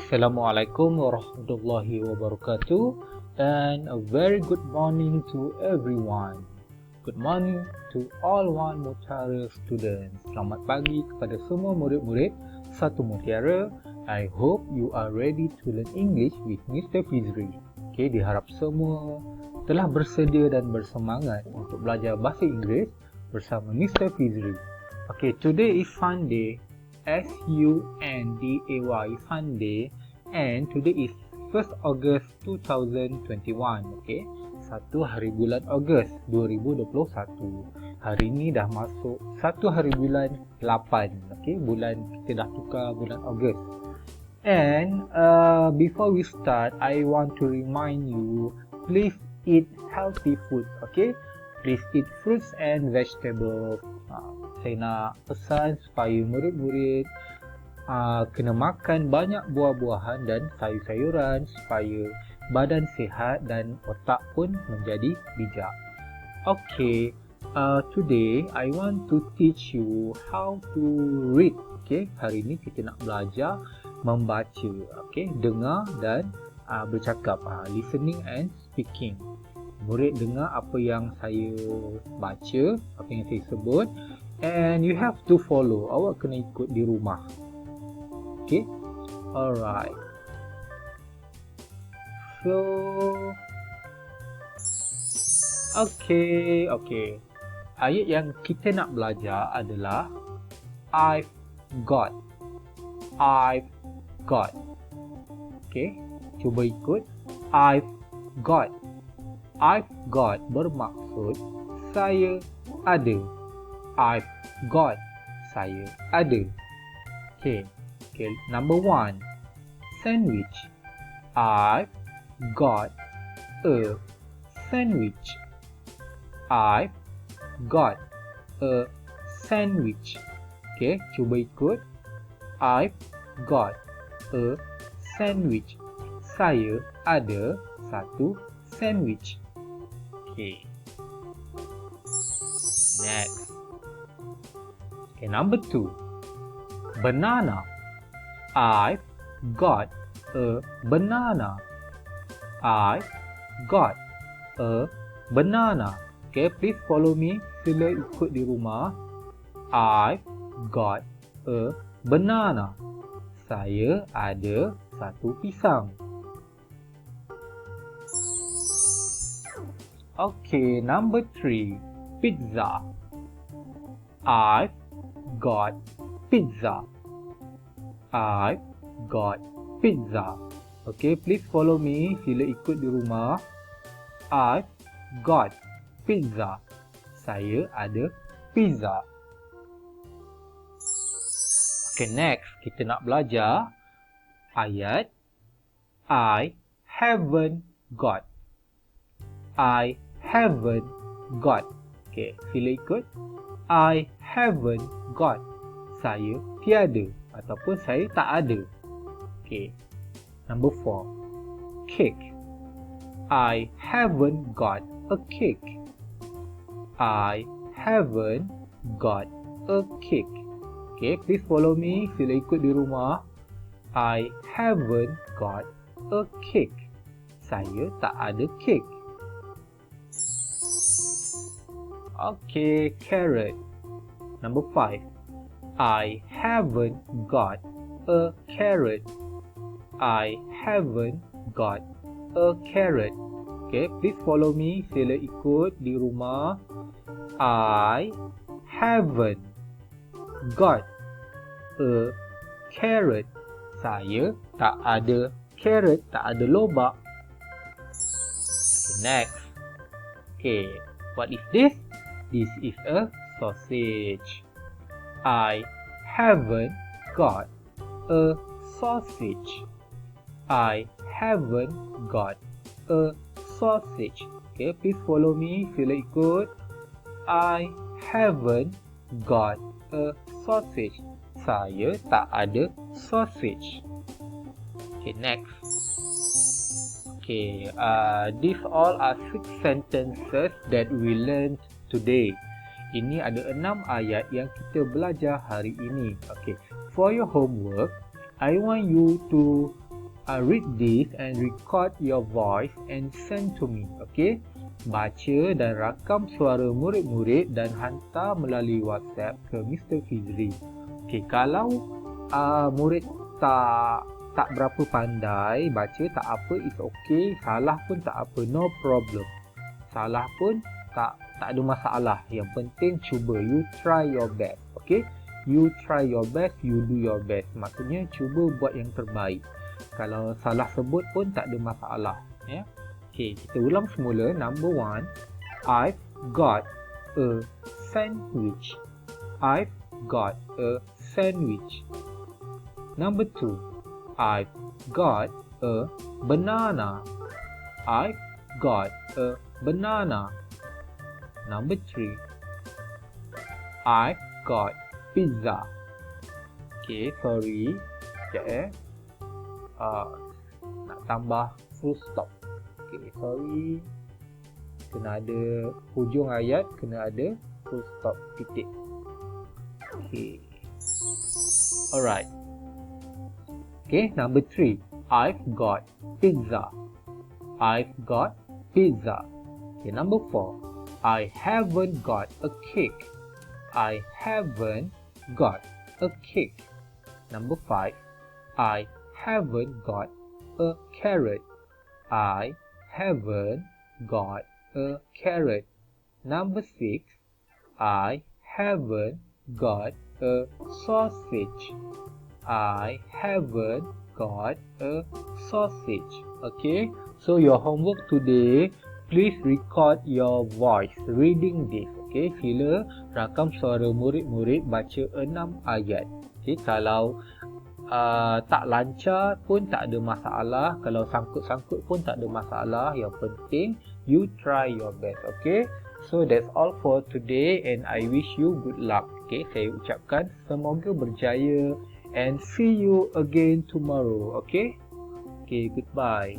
Assalamualaikum warahmatullahi wabarakatuh, and a very good morning to everyone. Good morning to all Wan Mutiara students. Selamat pagi kepada semua murid-murid Satu Mutiara. I hope you are ready to learn English with Mr. Fizri. Okay, diharap semua telah bersedia dan bersemangat untuk belajar bahasa Inggeris bersama Mr. Fizri. Okay, today is Sunday. Sunday, Sunday, and today is 1st August 2021. Okay, 1 hari bulan Ogos 2021. Hari ini dah masuk 1 hari bulan 8. Okay, bulan kita dah tukar bulan Ogos. And before we start, I want to remind you, please eat healthy food. Okay, please eat fruits and vegetables. Saya nak pesan supaya murid-murid kena makan banyak buah-buahan dan sayur-sayuran supaya badan sihat dan otak pun menjadi bijak. Okay, today I want to teach you how to read. Okay, hari ini kita nak belajar membaca. Okay, dengar dan bercakap, listening and speaking. Murid dengar apa yang saya baca, apa yang saya sebut, and you have to follow. Awak kena ikut di rumah. Okay, alright. So, okay. Ayat yang kita nak belajar adalah I've got. Okay, cuba ikut. I've got bermaksud saya ada. I've got, saya ada. Okay, number 1, sandwich. I've got a sandwich. I've got a sandwich. Okay, cuba ikut. I've got a sandwich. Saya ada satu sandwich. Okay. Next. Okay, number 2. Banana. I've got a banana. I've got a banana. Okay, please follow me. Sila ikut di rumah. I've got a banana. Saya ada satu pisang. Okay, number 3. Pizza. I've got pizza. I've got pizza. Okay, please follow me. Sila ikut di rumah. I've got pizza. Saya ada pizza. Okay, next kita nak belajar ayat I haven't got. I haven't got. Okay, sila ikut. I haven't got. Saya tiada ataupun saya tak ada. Okay. Number 4. Cake. I haven't got a cake. I haven't got a cake. Okay, please follow me. Sila ikut di rumah. I haven't got a cake. Saya tak ada cake. Okay, carrot. Number 5. I haven't got a carrot. I haven't got a carrot. Okay, please follow me. Sila ikut di rumah. I haven't got a carrot. Saya tak ada carrot, tak ada lobak. Okay, next. Okay, what is this? This is a sausage. I haven't got a sausage. I haven't got a sausage. Okay, please follow me. Sila ikut. I haven't got a sausage. Saya tak ada sausage. Okay, next. Okay, these all are 6 sentences that we learned today. Ini ada 6 ayat yang kita belajar hari ini. Okay, for your homework, I want you to read this and record your voice and send to me. Okay, baca dan rakam suara murid-murid dan hantar melalui WhatsApp ke Mr. Fizri. Okay, kalau murid tak berapa pandai baca, tak apa, it's okay. Salah pun tak apa, no problem. Salah pun tak ada masalah. Yang penting cuba, you try your best. Okay, you try your best, you do your best. Maksudnya cuba buat yang terbaik. Kalau salah sebut pun tak ada masalah. Ya. Okay, kita ulang semula. Number 1, I've got a sandwich. I've got a sandwich. Number 2, I've got a banana. I've got a banana. Number 3, I've got pizza. Okay, sorry. Sekejap nak tambah full stop. Okay, sorry. Kena ada hujung ayat, kena ada full stop, titik. Okay. Alright. Okay, number 3. I've got pizza. I've got pizza. Okay, number 4. I haven't got a cake. I haven't got a cake. Number 5. I haven't got a carrot. I haven't got a carrot. Number 6. I haven't got a sausage. I haven't got a sausage. Okay, so your homework today, please record your voice reading this. Okay, sila rakam suara murid-murid baca 6 ayat. Okay, kalau tak lancar pun tak ada masalah. Kalau sangkut-sangkut pun tak ada masalah. Yang penting you try your best. Okay, so that's all for today and I wish you good luck. Okay, saya ucapkan semoga berjaya and see you again tomorrow. Okay, goodbye.